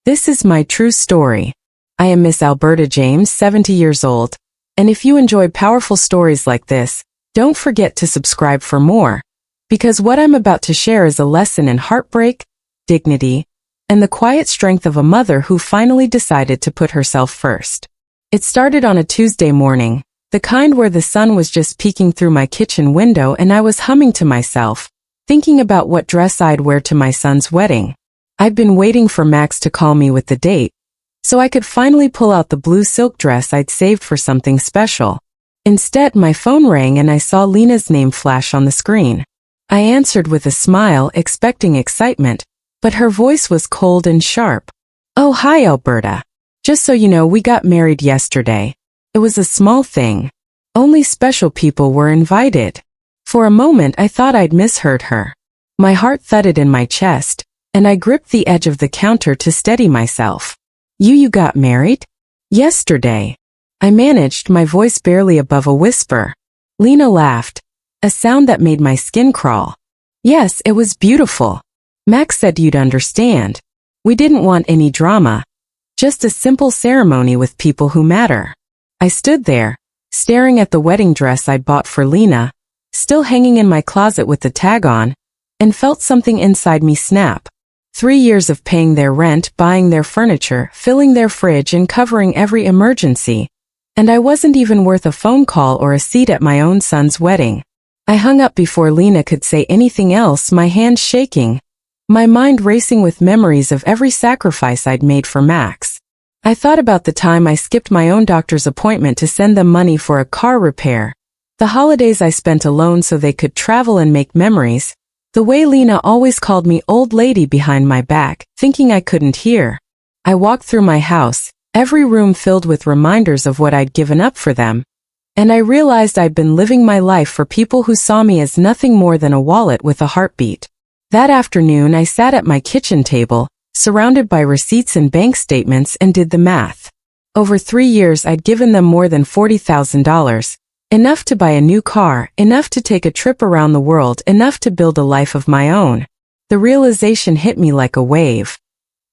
This is my true story. I am Miss Alberta James, 70 years old, and if you enjoy powerful stories like this, don't forget to subscribe for more, because what I'm about to share is a lesson in heartbreak, dignity, and the quiet strength of a mother who finally decided to put herself first. It started on a Tuesday morning, the kind where the sun was just peeking through my kitchen window and I was humming to myself, thinking about what dress I'd wear to my son's wedding. I'd been waiting for Max to call me with the date, so I could finally pull out the blue silk dress I'd saved for something special. Instead, my phone rang and I saw Lena's name flash on the screen. I answered with a smile, expecting excitement, but her voice was cold and sharp. "Oh, hi, Alberta. Just so you know, we got married yesterday. It was a small thing. Only special people were invited." For a moment, I thought I'd misheard her. My heart thudded in my chest, and I gripped the edge of the counter to steady myself. You got married? Yesterday. I managed, my voice barely above a whisper. Lena laughed, a sound that made my skin crawl. "Yes, it was beautiful. Max said you'd understand. We didn't want any drama. Just a simple ceremony with people who matter." I stood there, staring at the wedding dress I'd bought for Lena, still hanging in my closet with the tag on, and felt something inside me snap. 3 years of paying their rent, buying their furniture, filling their fridge, and covering every emergency. And I wasn't even worth a phone call or a seat at my own son's wedding. I hung up before Lena could say anything else, my hands shaking, my mind racing with memories of every sacrifice I'd made for Max. I thought about the time I skipped my own doctor's appointment to send them money for a car repair, the holidays I spent alone so they could travel and make memories, the way Lena always called me old lady behind my back, thinking I couldn't hear. I walked through my house, every room filled with reminders of what I'd given up for them, and I realized I'd been living my life for people who saw me as nothing more than a wallet with a heartbeat. That afternoon I sat at my kitchen table, surrounded by receipts and bank statements, and did the math. Over 3 years I'd given them more than $40,000. Enough to buy a new car, enough to take a trip around the world, enough to build a life of my own. The realization hit me like a wave.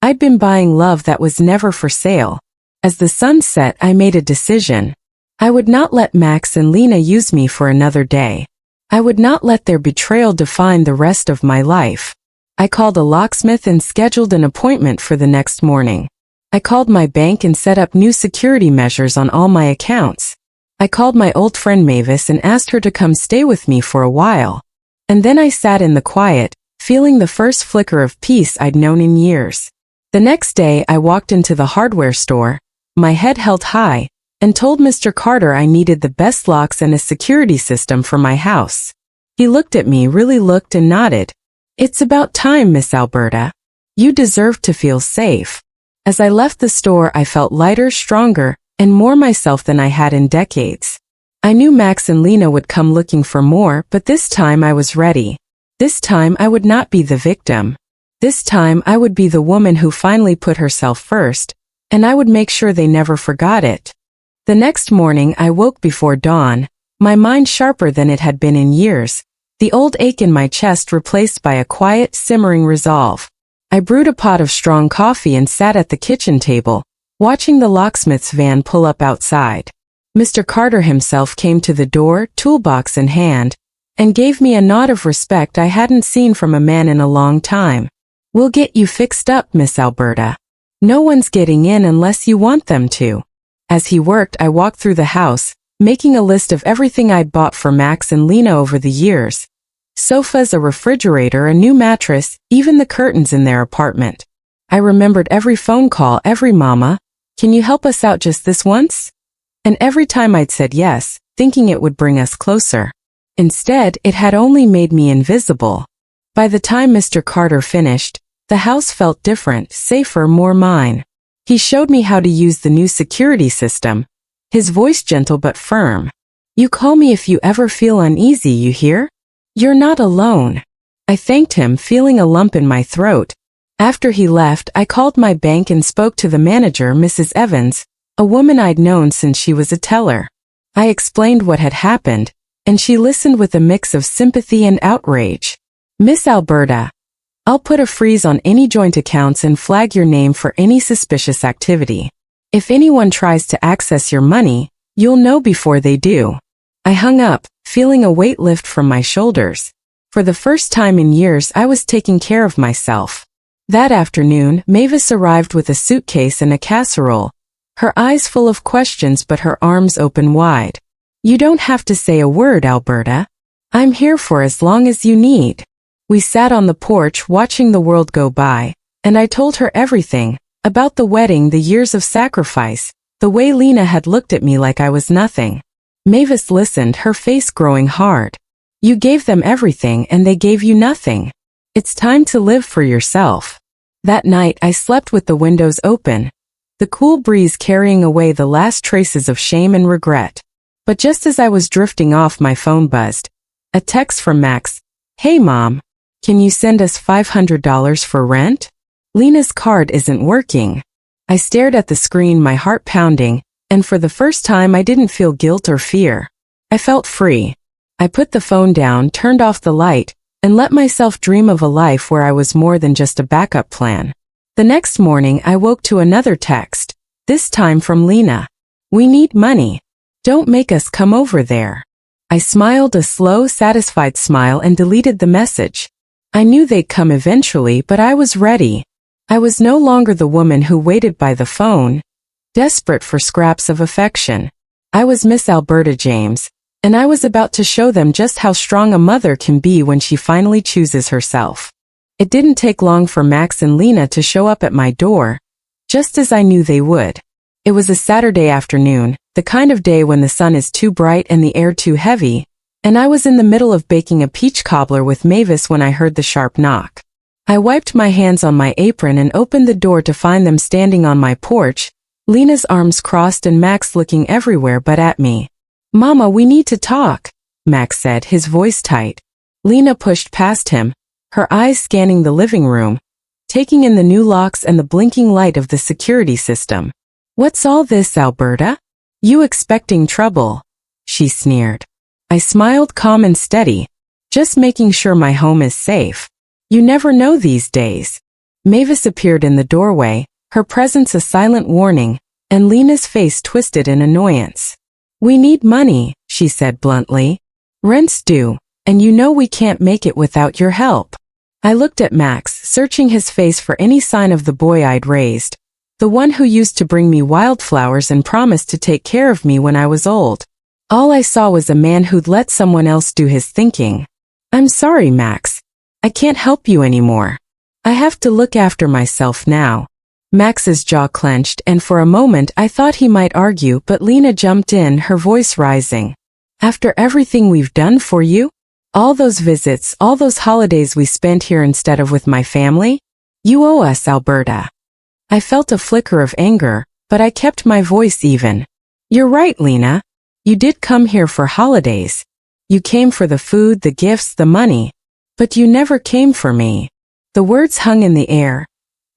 I'd been buying love that was never for sale. As the sun set, I made a decision. I would not let Max and Lena use me for another day. I would not let their betrayal define the rest of my life. I called a locksmith and scheduled an appointment for the next morning. I called my bank and set up new security measures on all my accounts. I called my old friend Mavis and asked her to come stay with me for a while. And then I sat in the quiet, feeling the first flicker of peace I'd known in years. The next day I walked into the hardware store, my head held high, and told Mr. Carter I needed the best locks and a security system for my house. He looked at me, really looked, and nodded. "It's about time, Miss Alberta. You deserve to feel safe." As I left the store, I felt lighter, stronger, and more myself than I had in decades. I knew Max and Lena would come looking for more, but this time I was ready. This time I would not be the victim. This time I would be the woman who finally put herself first, and I would make sure they never forgot it. The next morning I woke before dawn, my mind sharper than it had been in years, the old ache in my chest replaced by a quiet, simmering resolve. I brewed a pot of strong coffee and sat at the kitchen table, watching the locksmith's van pull up outside. Mr. Carter himself came to the door, toolbox in hand, and gave me a nod of respect I hadn't seen from a man in a long time. "We'll get you fixed up, Miss Alberta. No one's getting in unless you want them to." As he worked, I walked through the house, making a list of everything I'd bought for Max and Lena over the years. Sofas, a refrigerator, a new mattress, even the curtains in their apartment. I remembered every phone call, every "Mama, can you help us out just this once?" And every time I'd said yes, thinking it would bring us closer. Instead, it had only made me invisible. By the time Mr. Carter finished, the house felt different, safer, more mine. He showed me how to use the new security system, his voice gentle but firm. "You call me if you ever feel uneasy, you hear? You're not alone." I thanked him, feeling a lump in my throat. After he left, I called my bank and spoke to the manager, Mrs. Evans, a woman I'd known since she was a teller. I explained what had happened, and she listened with a mix of sympathy and outrage. "Miss Alberta, I'll put a freeze on any joint accounts and flag your name for any suspicious activity. If anyone tries to access your money, you'll know before they do." I hung up, feeling a weight lift from my shoulders. For the first time in years, I was taking care of myself. That afternoon, Mavis arrived with a suitcase and a casserole, her eyes full of questions but her arms open wide. "You don't have to say a word, Alberta. I'm here for as long as you need." We sat on the porch watching the world go by, and I told her everything, about the wedding, the years of sacrifice, the way Lena had looked at me like I was nothing. Mavis listened, her face growing hard. "You gave them everything and they gave you nothing. It's time to live for yourself." That night I slept with the windows open, the cool breeze carrying away the last traces of shame and regret. But just as I was drifting off, my phone buzzed. A text from Max. "Hey Mom, can you send us $500 for rent? Lena's card isn't working." I stared at the screen, my heart pounding, and for the first time I didn't feel guilt or fear. I felt free. I put the phone down, turned off the light, and let myself dream of a life where I was more than just a backup plan. The next morning I woke to another text, this time from Lena. "We need money. Don't make us come over there." I smiled a slow, satisfied smile and deleted the message. I knew they'd come eventually, but I was ready. I was no longer the woman who waited by the phone, desperate for scraps of affection. I was Miss Alberta James, and I was about to show them just how strong a mother can be when she finally chooses herself. It didn't take long for Max and Lena to show up at my door, just as I knew they would. It was a Saturday afternoon, the kind of day when the sun is too bright and the air too heavy, and I was in the middle of baking a peach cobbler with Mavis when I heard the sharp knock. I wiped my hands on my apron and opened the door to find them standing on my porch, Lena's arms crossed and Max looking everywhere but at me. "Mama, we need to talk," Max said, his voice tight. Lena pushed past him, her eyes scanning the living room, taking in the new locks and the blinking light of the security system. "What's all this, Alberta? You expecting trouble?" she sneered. I smiled, calm and steady, just making sure my home is safe. "You never know these days." Mavis appeared in the doorway, her presence a silent warning, and Lena's face twisted in annoyance. "We need money," she said bluntly. "Rent's due, and you know we can't make it without your help." I looked at Max, searching his face for any sign of the boy I'd raised, the one who used to bring me wildflowers and promised to take care of me when I was old. All I saw was a man who'd let someone else do his thinking. "I'm sorry, Max. I can't help you anymore. I have to look after myself now." Max's jaw clenched, and for a moment I thought he might argue, but Lena jumped in, her voice rising. "After everything we've done for you? All those visits, all those holidays we spent here instead of with my family? You owe us, Alberta." I felt a flicker of anger, but I kept my voice even. "You're right, Lena. You did come here for holidays. You came for the food, the gifts, the money. But you never came for me." The words hung in the air,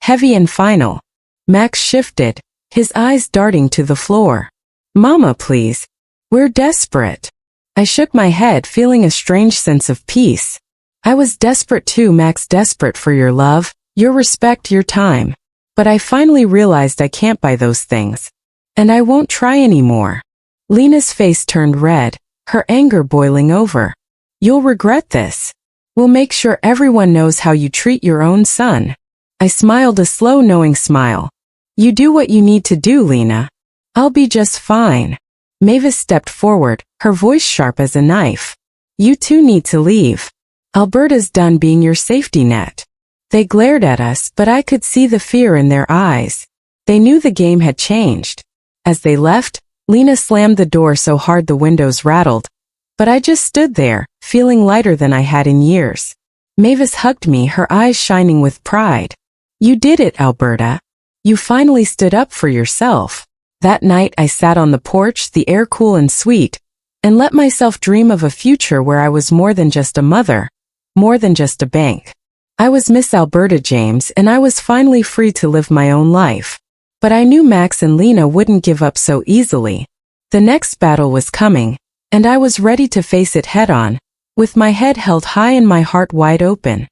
heavy and final. Max shifted, his eyes darting to the floor. "Mama, please. We're desperate." I shook my head, feeling a strange sense of peace. I was desperate too, Max, desperate for your love, your respect, your time. But I finally realized I can't buy those things. And I won't try anymore. Lena's face turned red, her anger boiling over. "You'll regret this. We'll make sure everyone knows how you treat your own son." I smiled a slow, knowing smile. "You do what you need to do, Lena. I'll be just fine." Mavis stepped forward, her voice sharp as a knife. "You two need to leave. Alberta's done being your safety net." They glared at us, but I could see the fear in their eyes. They knew the game had changed. As they left, Lena slammed the door so hard the windows rattled, but I just stood there, feeling lighter than I had in years. Mavis hugged me, her eyes shining with pride. "You did it, Alberta. You finally stood up for yourself." That night I sat on the porch, the air cool and sweet, and let myself dream of a future where I was more than just a mother, more than just a bank. I was Miss Alberta James, and I was finally free to live my own life. But I knew Max and Lena wouldn't give up so easily. The next battle was coming, and I was ready to face it head on, with my head held high and my heart wide open.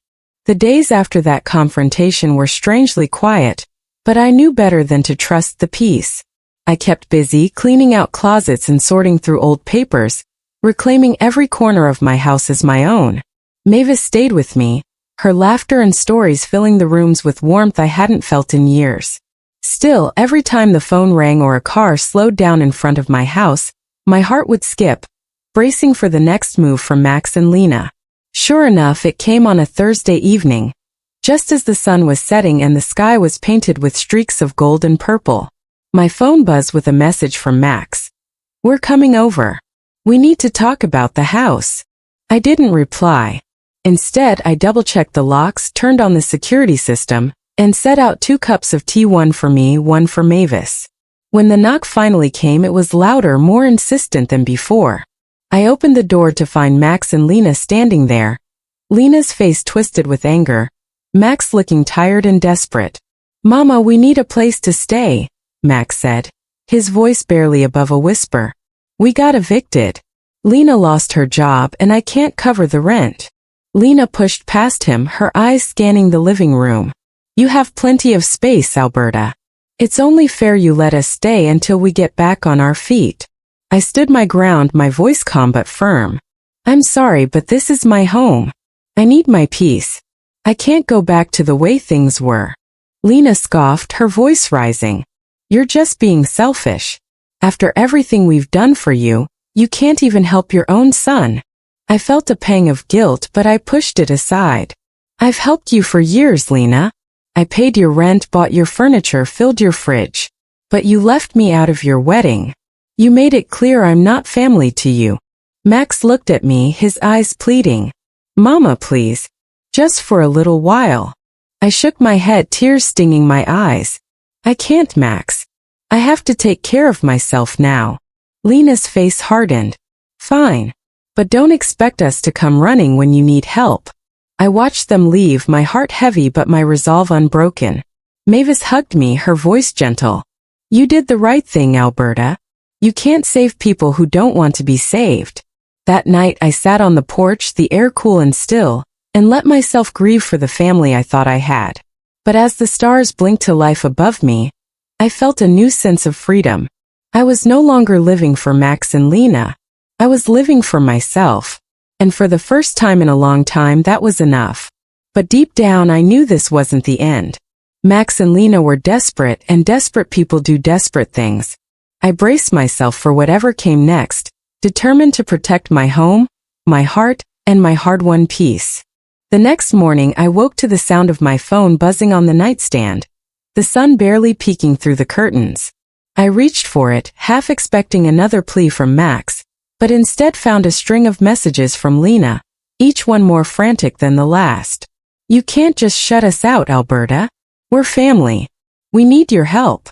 The days after that confrontation were strangely quiet, but I knew better than to trust the peace. I kept busy cleaning out closets and sorting through old papers, reclaiming every corner of my house as my own. Mavis stayed with me, her laughter and stories filling the rooms with warmth I hadn't felt in years. Still, every time the phone rang or a car slowed down in front of my house, my heart would skip, bracing for the next move from Max and Lena. Sure enough, it came on a Thursday evening, just as the sun was setting and the sky was painted with streaks of gold and purple. My phone buzzed with a message from Max. "We're coming over. We need to talk about the house." I didn't reply. Instead, I double-checked the locks, turned on the security system, and set out 2 cups of tea, one for me, one for Mavis. When the knock finally came, it was louder, more insistent than before. I opened the door to find Max and Lena standing there, Lena's face twisted with anger, Max looking tired and desperate. "Mama, we need a place to stay," Max said, his voice barely above a whisper. "We got evicted. Lena lost her job and I can't cover the rent." Lena pushed past him, her eyes scanning the living room. "You have plenty of space, Alberta. It's only fair you let us stay until we get back on our feet." I stood my ground, my voice calm but firm. "I'm sorry, but this is my home. I need my peace. I can't go back to the way things were." Lena scoffed, her voice rising. "You're just being selfish. After everything we've done for you, you can't even help your own son." I felt a pang of guilt, but I pushed it aside. "I've helped you for years, Lena. I paid your rent, bought your furniture, filled your fridge. But you left me out of your wedding. You made it clear I'm not family to you." Max looked at me, his eyes pleading. "Mama, please. Just for a little while." I shook my head, tears stinging my eyes. "I can't, Max. I have to take care of myself now." Lena's face hardened. "Fine. But don't expect us to come running when you need help." I watched them leave, my heart heavy but my resolve unbroken. Mavis hugged me, her voice gentle. "You did the right thing, Alberta. You can't save people who don't want to be saved." That night I sat on the porch, the air cool and still, and let myself grieve for the family I thought I had. But as the stars blinked to life above me, I felt a new sense of freedom. I was no longer living for Max and Lena. I was living for myself. And for the first time in a long time, that was enough. But deep down I knew this wasn't the end. Max and Lena were desperate, and desperate people do desperate things. I braced myself for whatever came next, determined to protect my home, my heart, and my hard-won peace. The next morning I woke to the sound of my phone buzzing on the nightstand, the sun barely peeking through the curtains. I reached for it, half expecting another plea from Max, but instead found a string of messages from Lena, each one more frantic than the last. "You can't just shut us out, Alberta. We're family. We need your help.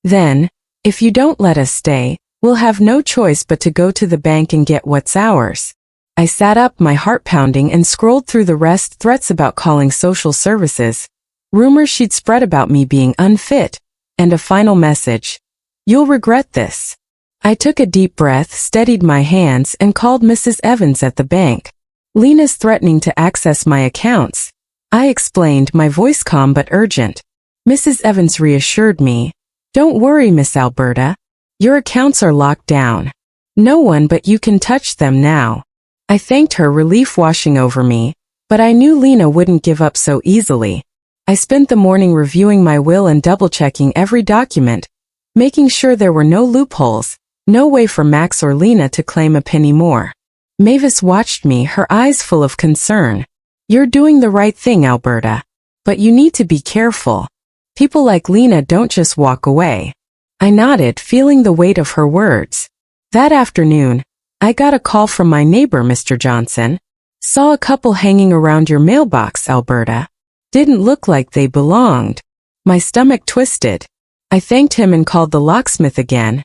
Then, if you don't let us stay, we'll have no choice but to go to the bank and get what's ours." I sat up, my heart pounding, and scrolled through the rest, threats about calling social services, rumors she'd spread about me being unfit, and a final message. "You'll regret this." I took a deep breath, steadied my hands, and called Mrs. Evans at the bank. "Lena's threatening to access my accounts," I explained, my voice calm but urgent. Mrs. Evans reassured me. "Don't worry, Miss Alberta. Your accounts are locked down. No one but you can touch them now." I thanked her, relief washing over me, but I knew Lena wouldn't give up so easily. I spent the morning reviewing my will and double-checking every document, making sure there were no loopholes, no way for Max or Lena to claim a penny more. Mavis watched me, her eyes full of concern. "You're doing the right thing, Alberta. But you need to be careful. People like Lena don't just walk away." I nodded, feeling the weight of her words. That afternoon, I got a call from my neighbor, Mr. Johnson. "Saw a couple hanging around your mailbox, Alberta. Didn't look like they belonged." My stomach twisted. I thanked him and called the locksmith again,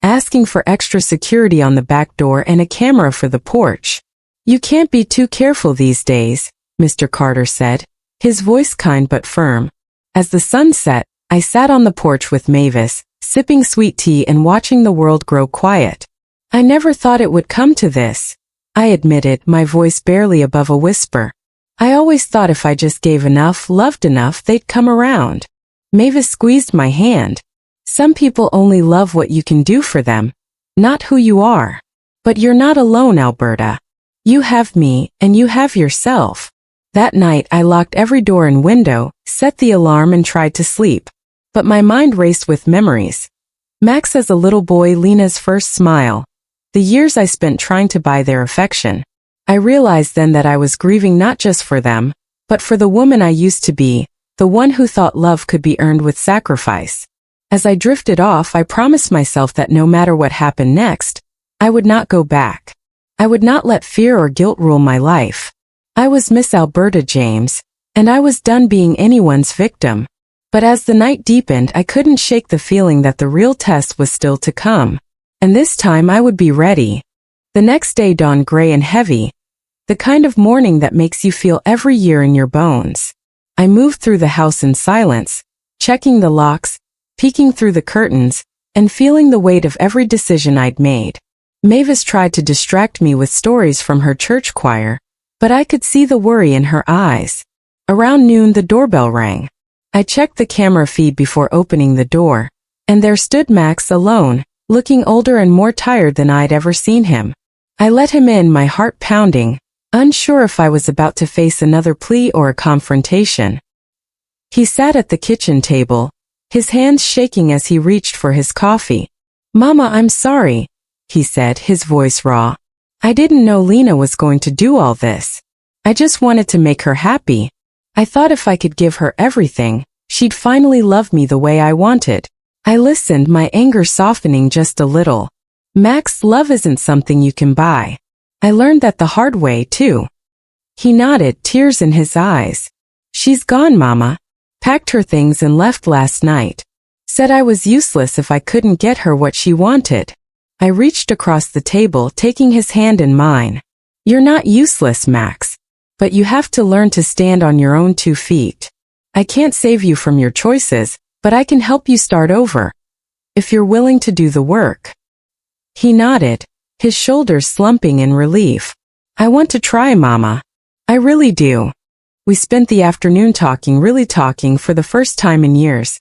asking for extra security on the back door and a camera for the porch. "You can't be too careful these days," Mr. Carter said, his voice kind but firm. As the sun set, I sat on the porch with Mavis, sipping sweet tea and watching the world grow quiet. "I never thought it would come to this," I admitted, my voice barely above a whisper. I always thought if I just gave enough, loved enough, they'd come around. Mavis squeezed my hand. Some people only love what you can do for them, not who you are. But you're not alone, Alberta. You have me, and you have yourself. That night I locked every door and window, set the alarm and tried to sleep. But my mind raced with memories. Max as a little boy, Lena's first smile. The years I spent trying to buy their affection. I realized then that I was grieving not just for them, but for the woman I used to be, the one who thought love could be earned with sacrifice. As I drifted off, I promised myself that no matter what happened next, I would not go back. I would not let fear or guilt rule my life. I was Miss Alberta James, and I was done being anyone's victim. But as the night deepened, I couldn't shake the feeling that the real test was still to come. And this time I would be ready. The next day dawned gray and heavy, the kind of morning that makes you feel every year in your bones. I moved through the house in silence, checking the locks, peeking through the curtains, and feeling the weight of every decision I'd made. Mavis tried to distract me with stories from her church choir, but I could see the worry in her eyes. Around noon the doorbell rang. I checked the camera feed before opening the door, and there stood Max alone, looking older and more tired than I'd ever seen him. I let him in, my heart pounding, unsure if I was about to face another plea or a confrontation. He sat at the kitchen table, his hands shaking as he reached for his coffee. "Mama, I'm sorry," he said, his voice raw. "I didn't know Lena was going to do all this. I just wanted to make her happy. I thought if I could give her everything, she'd finally love me the way I wanted." I listened, my anger softening just a little. "Max, love isn't something you can buy. I learned that the hard way, too." He nodded, tears in his eyes. "She's gone, Mama. Packed her things and left last night. Said I was useless if I couldn't get her what she wanted." I reached across the table, taking his hand in mine. "You're not useless, Max. But you have to learn to stand on your own 2 feet. I can't save you from your choices, but I can help you start over. If you're willing to do the work." He nodded, his shoulders slumping in relief. "I want to try, Mama. I really do." We spent the afternoon talking, really talking, for the first time in years.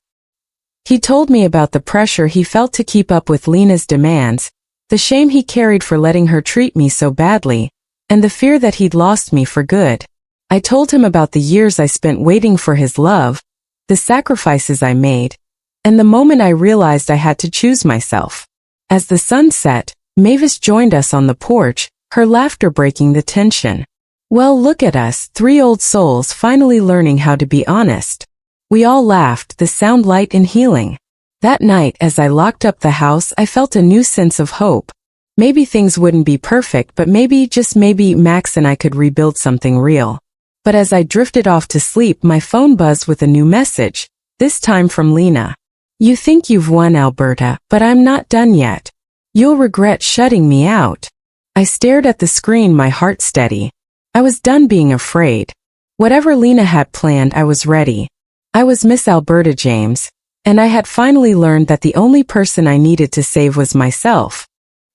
He told me about the pressure he felt to keep up with Lena's demands, the shame he carried for letting her treat me so badly, and the fear that he'd lost me for good. I told him about the years I spent waiting for his love, the sacrifices I made, and the moment I realized I had to choose myself. As the sun set, Mavis joined us on the porch, her laughter breaking the tension. "Well, look at us, 3 old souls finally learning how to be honest." We all laughed, the sound light and healing. That night, as I locked up the house, I felt a new sense of hope. Maybe things wouldn't be perfect, but maybe, just maybe, Max and I could rebuild something real. But as I drifted off to sleep, my phone buzzed with a new message, this time from Lena. "You think you've won, Alberta, but I'm not done yet. You'll regret shutting me out." I stared at the screen, my heart steady. I was done being afraid. Whatever Lena had planned, I was ready. I was Miss Alberta James, and I had finally learned that the only person I needed to save was myself.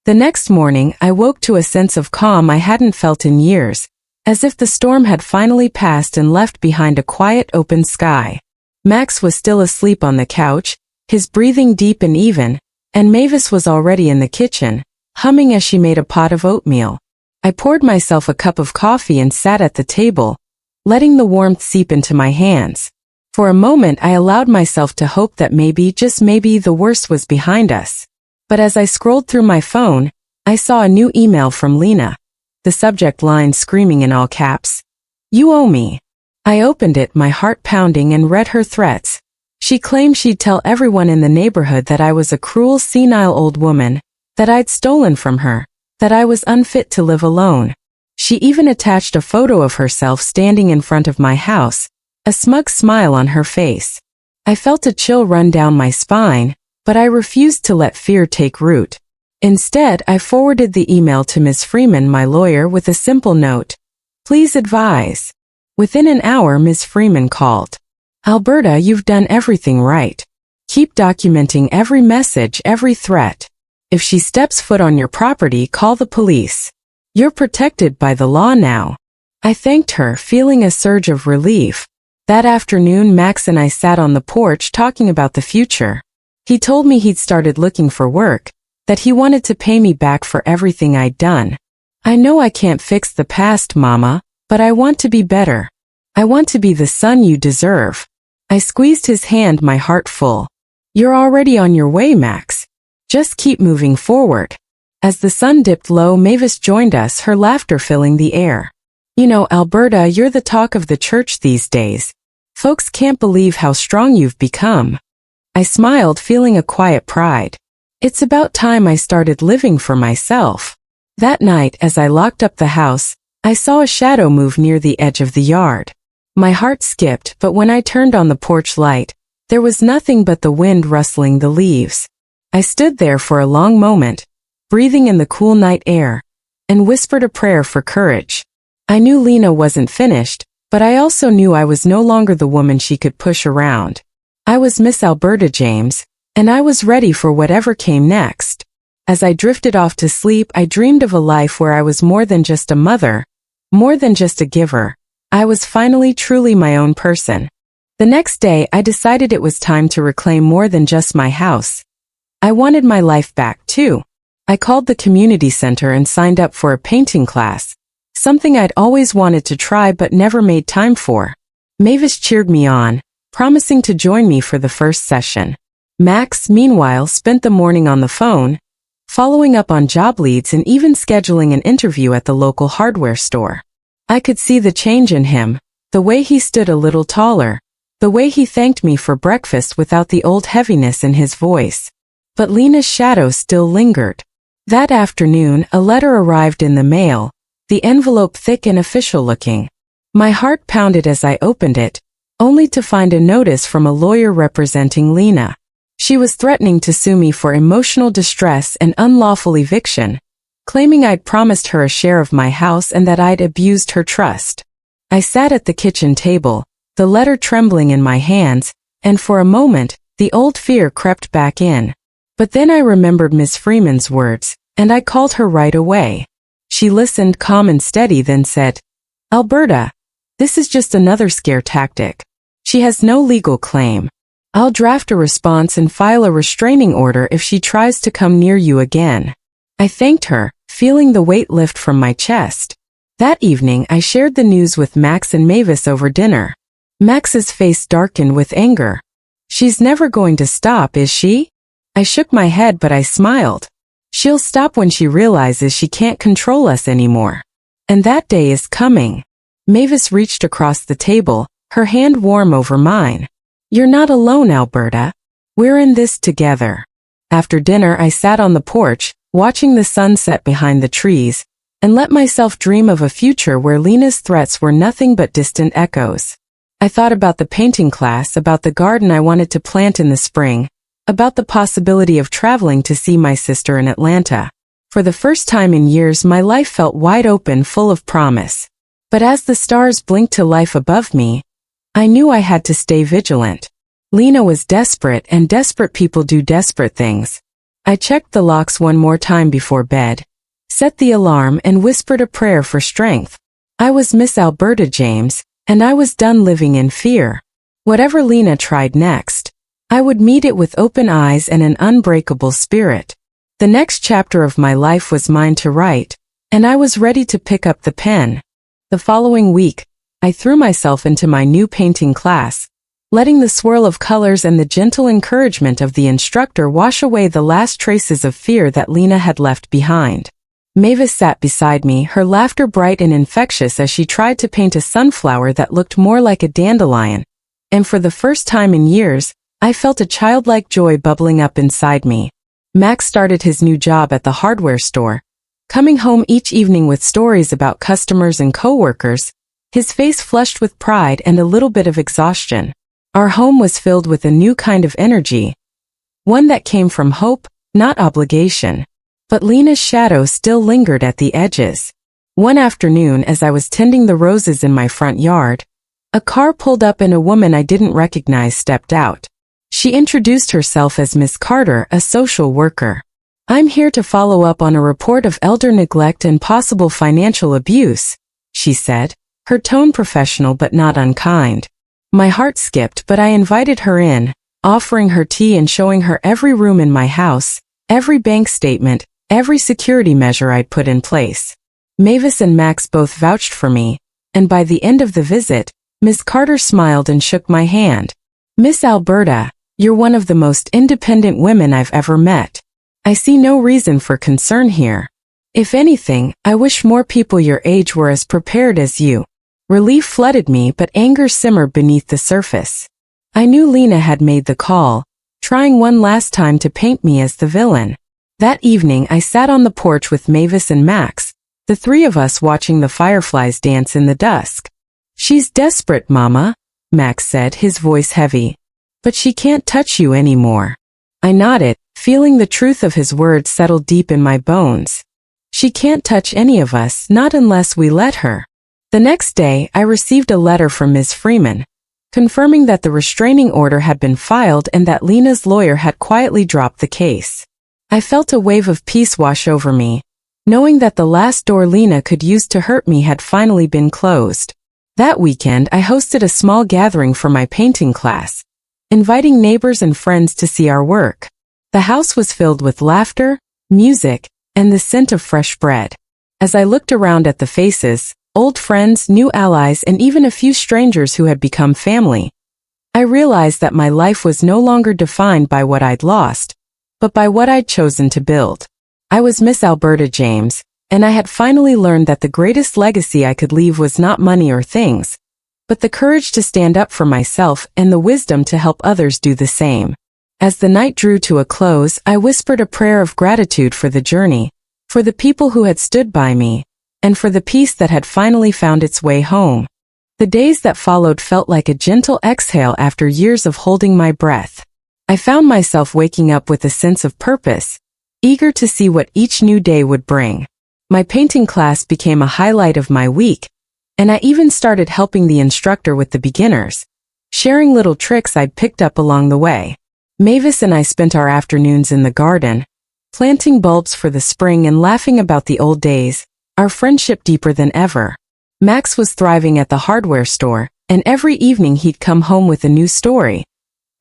The next morning, I woke to a sense of calm I hadn't felt in years, as if the storm had finally passed and left behind a quiet, open sky. Max was still asleep on the couch, his breathing deep and even, and Mavis was already in the kitchen, humming as she made a pot of oatmeal. I poured myself a cup of coffee and sat at the table, letting the warmth seep into my hands. For a moment I allowed myself to hope that maybe, just maybe, the worst was behind us. But as I scrolled through my phone, I saw a new email from Lena. The subject line screaming in all caps, "You owe me." I opened it, my heart pounding, and read her threats. She claimed she'd tell everyone in the neighborhood that I was a cruel, senile old woman, that I'd stolen from her, that I was unfit to live alone. She even attached a photo of herself standing in front of my house, a smug smile on her face. I felt a chill run down my spine, but I refused to let fear take root. Instead, I forwarded the email to Ms. Freeman, my lawyer, with a simple note, "Please advise." Within an hour, Ms. Freeman called. "Alberta, you've done everything right. Keep documenting every message, every threat. If she steps foot on your property, call the police. You're protected by the law now." I thanked her, feeling a surge of relief. That afternoon, Max and I sat on the porch talking about the future. He told me he'd started looking for work, that he wanted to pay me back for everything I'd done. I know I can't fix the past, Mama, but I want to be better. I want to be the son you deserve. I squeezed his hand, my heart full. You're already on your way, Max. Just keep moving forward. As the sun dipped low, Mavis joined us, her laughter filling the air. You know, Alberta, you're the talk of the church these days. Folks can't believe how strong you've become. I smiled, feeling a quiet pride. It's about time I started living for myself. That night, as I locked up the house, I saw a shadow move near the edge of the yard. My heart skipped, but when I turned on the porch light, there was nothing but the wind rustling the leaves. I stood there for a long moment, breathing in the cool night air, and whispered a prayer for courage. I knew Lena wasn't finished, but I also knew I was no longer the woman she could push around. I was Miss Alberta James, and I was ready for whatever came next. As I drifted off to sleep, I dreamed of a life where I was more than just a mother, more than just a giver. I was finally truly my own person. The next day, I decided it was time to reclaim more than just my house. I wanted my life back, too. I called the community center and signed up for a painting class, something I'd always wanted to try but never made time for. Mavis cheered me on, promising to join me for the first session. Max, meanwhile, spent the morning on the phone, following up on job leads and even scheduling an interview at the local hardware store. I could see the change in him, the way he stood a little taller, the way he thanked me for breakfast without the old heaviness in his voice. But Lena's shadow still lingered. That afternoon, a letter arrived in the mail, the envelope thick and official-looking. My heart pounded as I opened it, only to find a notice from a lawyer representing Lena. She was threatening to sue me for emotional distress and unlawful eviction, claiming I'd promised her a share of my house and that I'd abused her trust. I sat at the kitchen table, the letter trembling in my hands, and for a moment, the old fear crept back in. But then I remembered Miss Freeman's words, and I called her right away. She listened, calm and steady, then said, "Alberta, this is just another scare tactic. She has no legal claim. I'll draft a response and file a restraining order if she tries to come near you again." I thanked her, feeling the weight lift from my chest. That evening, I shared the news with Max and Mavis over dinner. Max's face darkened with anger. "She's never going to stop, is she?" I shook my head, but I smiled. "She'll stop when she realizes she can't control us anymore. And that day is coming." Mavis reached across the table, her hand warm over mine. "You're not alone, Alberta. We're in this together." After dinner, I sat on the porch, watching the sun set behind the trees, and let myself dream of a future where Lena's threats were nothing but distant echoes. I thought about the painting class, about the garden I wanted to plant in the spring, about the possibility of traveling to see my sister in Atlanta. For the first time in years, my life felt wide open, full of promise. But as the stars blinked to life above me, I knew I had to stay vigilant. Lena was desperate, and desperate people do desperate things. I checked the locks one more time before bed, set the alarm, and whispered a prayer for strength. I was Miss Alberta James, and I was done living in fear. Whatever Lena tried next, I would meet it with open eyes and an unbreakable spirit. The next chapter of my life was mine to write, and I was ready to pick up the pen. The following week, I threw myself into my new painting class, letting the swirl of colors and the gentle encouragement of the instructor wash away the last traces of fear that Lena had left behind. Mavis sat beside me, her laughter bright and infectious as she tried to paint a sunflower that looked more like a dandelion. And for the first time in years, I felt a childlike joy bubbling up inside me. Max started his new job at the hardware store, coming home each evening with stories about customers and coworkers, his face flushed with pride and a little bit of exhaustion. Our home was filled with a new kind of energy, one that came from hope, not obligation. But Lena's shadow still lingered at the edges. One afternoon, as I was tending the roses in my front yard, a car pulled up and a woman I didn't recognize stepped out. She introduced herself as Miss Carter, a social worker. "I'm here to follow up on a report of elder neglect and possible financial abuse," she said. her tone professional but not unkind. My heart skipped, but I invited her in, offering her tea and showing her every room in my house, every bank statement, every security measure I'd put in place. Mavis and Max both vouched for me, and by the end of the visit, Miss Carter smiled and shook my hand. "Miss Alberta, you're one of the most independent women I've ever met. I see no reason for concern here. If anything, I wish more people your age were as prepared as you." Relief flooded me, but anger simmered beneath the surface. I knew Lena had made the call, trying one last time to paint me as the villain. That evening I sat on the porch with Mavis and Max, the three of us watching the fireflies dance in the dusk. "She's desperate, Mama," Max said, his voice heavy. "But she can't touch you anymore." I nodded, feeling the truth of his words settle deep in my bones. She can't touch any of us, not unless we let her. The next day, I received a letter from Ms. Freeman, confirming that the restraining order had been filed and that Lena's lawyer had quietly dropped the case. I felt a wave of peace wash over me, knowing that the last door Lena could use to hurt me had finally been closed. That weekend, I hosted a small gathering for my painting class, inviting neighbors and friends to see our work. The house was filled with laughter, music, and the scent of fresh bread. As I looked around at the faces, old friends, new allies, and even a few strangers who had become family, I realized that my life was no longer defined by what I'd lost, but by what I'd chosen to build. I was Miss Alberta James, and I had finally learned that the greatest legacy I could leave was not money or things, but the courage to stand up for myself and the wisdom to help others do the same. As the night drew to a close, I whispered a prayer of gratitude for the journey, for the people who had stood by me, and for the peace that had finally found its way home. The days that followed felt like a gentle exhale after years of holding my breath. I found myself waking up with a sense of purpose, eager to see what each new day would bring. My painting class became a highlight of my week, and I even started helping the instructor with the beginners, sharing little tricks I'd picked up along the way. Mavis and I spent our afternoons in the garden, planting bulbs for the spring and laughing about the old days, our friendship deeper than ever. Max was thriving at the hardware store, and every evening he'd come home with a new story,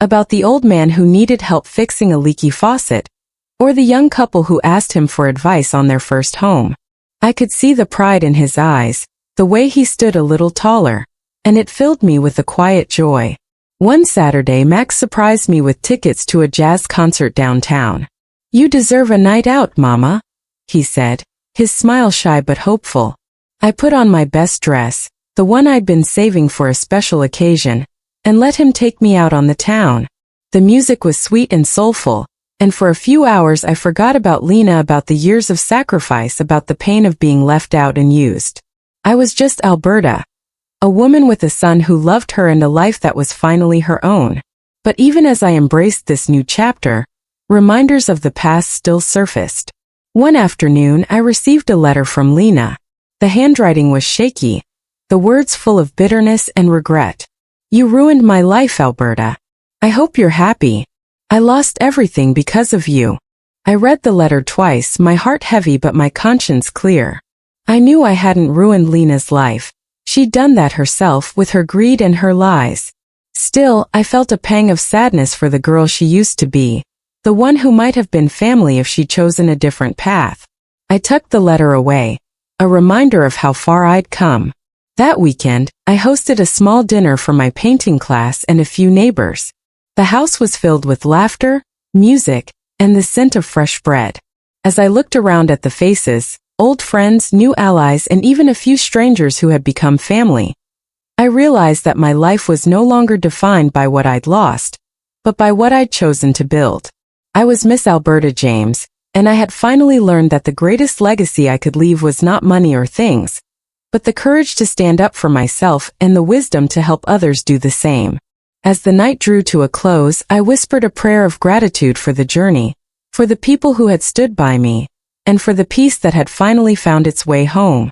about the old man who needed help fixing a leaky faucet, or the young couple who asked him for advice on their first home. I could see the pride in his eyes, the way he stood a little taller, and it filled me with a quiet joy. One Saturday, Max surprised me with tickets to a jazz concert downtown. "You deserve a night out, Mama," he said, his smile shy but hopeful. I put on my best dress, the one I'd been saving for a special occasion, and let him take me out on the town. The music was sweet and soulful, and for a few hours I forgot about Lena, about the years of sacrifice, about the pain of being left out and used. I was just Alberta, a woman with a son who loved her and a life that was finally her own. But even as I embraced this new chapter, reminders of the past still surfaced. One afternoon, I received a letter from Lena. The handwriting was shaky, the words full of bitterness and regret. "You ruined my life, Alberta. I hope you're happy. I lost everything because of you." I read the letter twice, my heart heavy but my conscience clear. I knew I hadn't ruined Lena's life. She'd done that herself with her greed and her lies. Still, I felt a pang of sadness for the girl she used to be, the one who might have been family if she'd chosen a different path. I tucked the letter away, a reminder of how far I'd come. That weekend, I hosted a small dinner for my painting class and a few neighbors. The house was filled with laughter, music, and the scent of fresh bread. As I looked around at the faces, old friends, new allies, and even a few strangers who had become family, I realized that my life was no longer defined by what I'd lost, but by what I'd chosen to build. I was Miss Alberta James, and I had finally learned that the greatest legacy I could leave was not money or things, but the courage to stand up for myself and the wisdom to help others do the same. As the night drew to a close, I whispered a prayer of gratitude for the journey, for the people who had stood by me, and for the peace that had finally found its way home.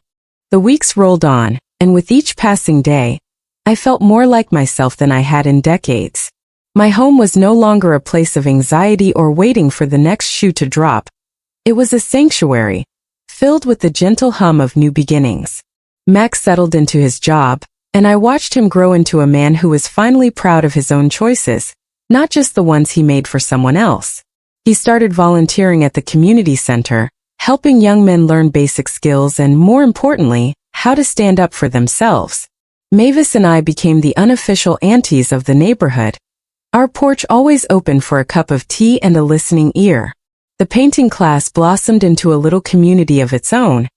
The weeks rolled on, and with each passing day, I felt more like myself than I had in decades. My home was no longer a place of anxiety or waiting for the next shoe to drop. It was a sanctuary, filled with the gentle hum of new beginnings. Max settled into his job, and I watched him grow into a man who was finally proud of his own choices, not just the ones he made for someone else. He started volunteering at the community center, helping young men learn basic skills and, more importantly, how to stand up for themselves. Mavis and I became the unofficial aunties of the neighborhood. Our porch always open for a cup of tea and a listening ear. The painting class blossomed into a little community of its own,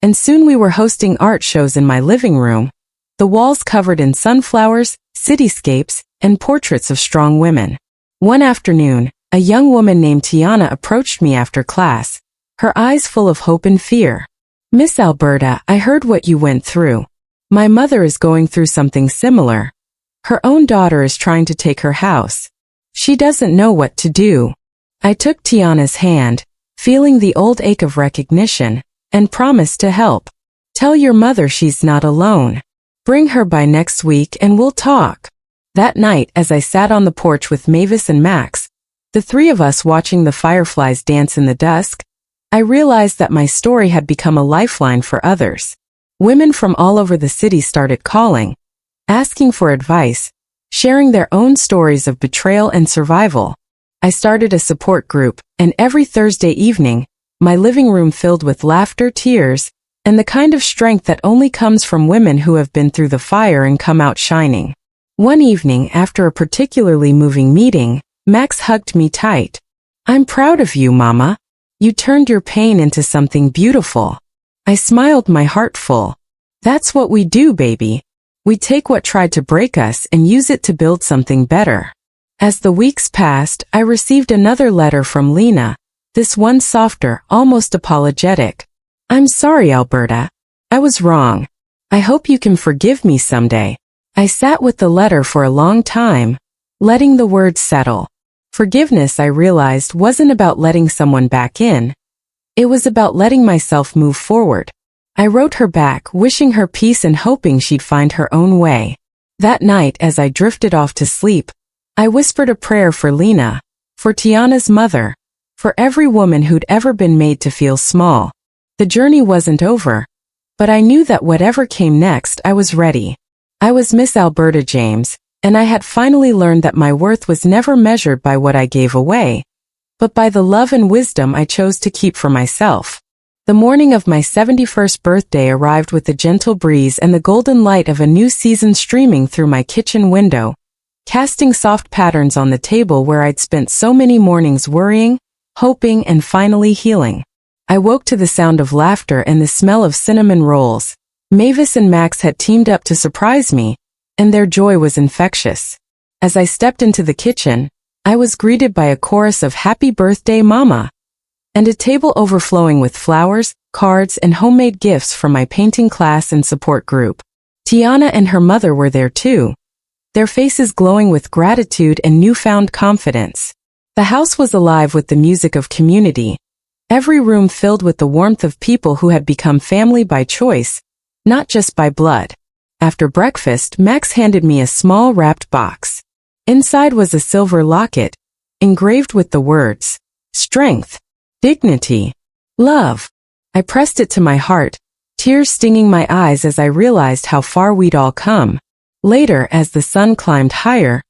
and soon we were hosting art shows in my living room, the walls covered in sunflowers, cityscapes, and portraits of strong women. One afternoon, a young woman named Tiana approached me after class, her eyes full of hope and fear. "Miss Alberta, I heard what you went through. My mother is going through something similar. Her own daughter is trying to take her house. She doesn't know what to do." I took Tiana's hand, feeling the old ache of recognition, and promised to help. "Tell your mother she's not alone. Bring her by next week and we'll talk." That night, as I sat on the porch with Mavis and Max, the three of us watching the fireflies dance in the dusk, I realized that my story had become a lifeline for others. Women from all over the city started calling, asking for advice, sharing their own stories of betrayal and survival. I started a support group, and every Thursday evening, my living room filled with laughter, tears, and the kind of strength that only comes from women who have been through the fire and come out shining. One evening, after a particularly moving meeting, Max hugged me tight. "I'm proud of you, Mama. You turned your pain into something beautiful." I smiled, my heart full. "That's what we do, baby. We take what tried to break us and use it to build something better." As the weeks passed, I received another letter from Lena, this one softer, almost apologetic. "I'm sorry, Alberta. I was wrong. I hope you can forgive me someday." I sat with the letter for a long time, letting the words settle. Forgiveness, I realized, wasn't about letting someone back in. It was about letting myself move forward. I wrote her back, wishing her peace and hoping she'd find her own way. That night, as I drifted off to sleep, I whispered a prayer for Lena, for Tiana's mother, for every woman who'd ever been made to feel small. The journey wasn't over, but I knew that whatever came next, I was ready. I was Miss Alberta James, and I had finally learned that my worth was never measured by what I gave away, but by the love and wisdom I chose to keep for myself. The morning of my 71st birthday arrived with the gentle breeze and the golden light of a new season streaming through my kitchen window, casting soft patterns on the table where I'd spent so many mornings worrying, hoping, and finally healing. I woke to the sound of laughter and the smell of cinnamon rolls. Mavis and Max had teamed up to surprise me, and their joy was infectious. As I stepped into the kitchen, I was greeted by a chorus of "Happy Birthday, Mama!" and a table overflowing with flowers, cards, and homemade gifts from my painting class and support group. Tiana and her mother were there too, their faces glowing with gratitude and newfound confidence. The house was alive with the music of community, every room filled with the warmth of people who had become family by choice, not just by blood. After breakfast, Max handed me a small wrapped box. Inside was a silver locket, engraved with the words, "Strength, Dignity, Love." I pressed it to my heart, tears stinging my eyes as I realized how far we'd all come. Later, as the sun climbed higher,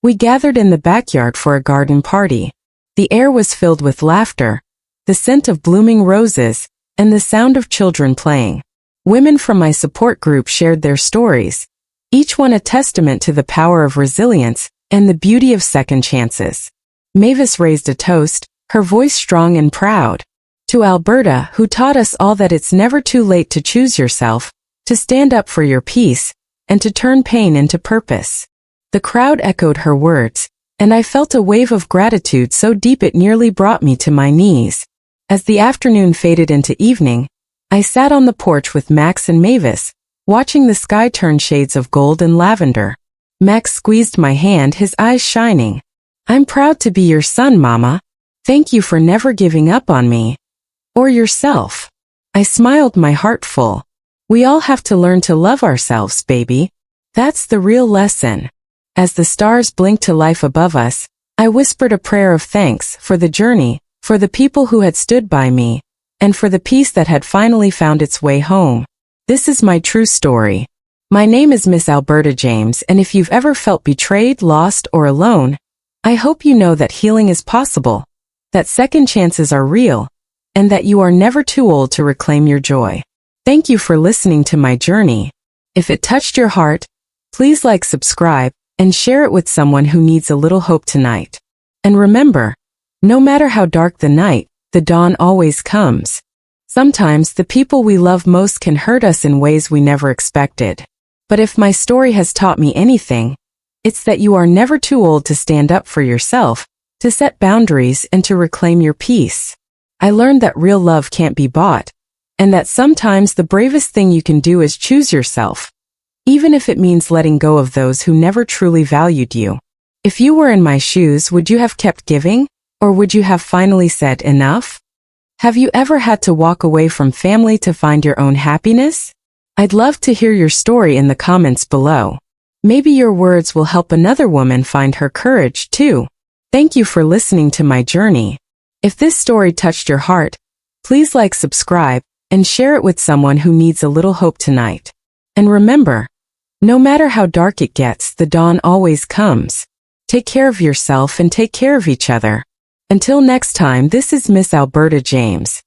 we gathered in the backyard for a garden party. The air was filled with laughter, the scent of blooming roses, and the sound of children playing. Women from my support group shared their stories, each one a testament to the power of resilience and the beauty of second chances. Mavis raised a toast, her voice strong and proud. "To Alberta, who taught us all that it's never too late to choose yourself, to stand up for your peace, and to turn pain into purpose." The crowd echoed her words, and I felt a wave of gratitude so deep it nearly brought me to my knees. As the afternoon faded into evening, I sat on the porch with Max and Mavis, watching the sky turn shades of gold and lavender. Max squeezed my hand, his eyes shining. "I'm proud to be your son, Mama. Thank you for never giving up on me. Or yourself." I smiled, my heart full. We all have to learn to love ourselves, baby. That's the real lesson. As the stars blinked to life above us, I whispered a prayer of thanks for the journey, for the people who had stood by me, and for the peace that had finally found its way home. This is my true story. My name is Miss Alberta James, and if you've ever felt betrayed, lost, or alone, I hope you know that healing is possible, that second chances are real, and that you are never too old to reclaim your joy. Thank you for listening to my journey. If it touched your heart, please like, subscribe, and share it with someone who needs a little hope tonight. And remember, no matter how dark the night, the dawn always comes. Sometimes the people we love most can hurt us in ways we never expected. But if my story has taught me anything, it's that you are never too old to stand up for yourself, to set boundaries, and to reclaim your peace. I learned that real love can't be bought, and that sometimes the bravest thing you can do is choose yourself, even if it means letting go of those who never truly valued you. If you were in my shoes, would you have kept giving, or would you have finally said enough? Have you ever had to walk away from family to find your own happiness? I'd love to hear your story in the comments below. Maybe your words will help another woman find her courage too. Thank you for listening to my journey. If this story touched your heart, please like, subscribe, and share it with someone who needs a little hope tonight. And remember, no matter how dark it gets, the dawn always comes. Take care of yourself and take care of each other. Until next time, this is Miss Alberta James.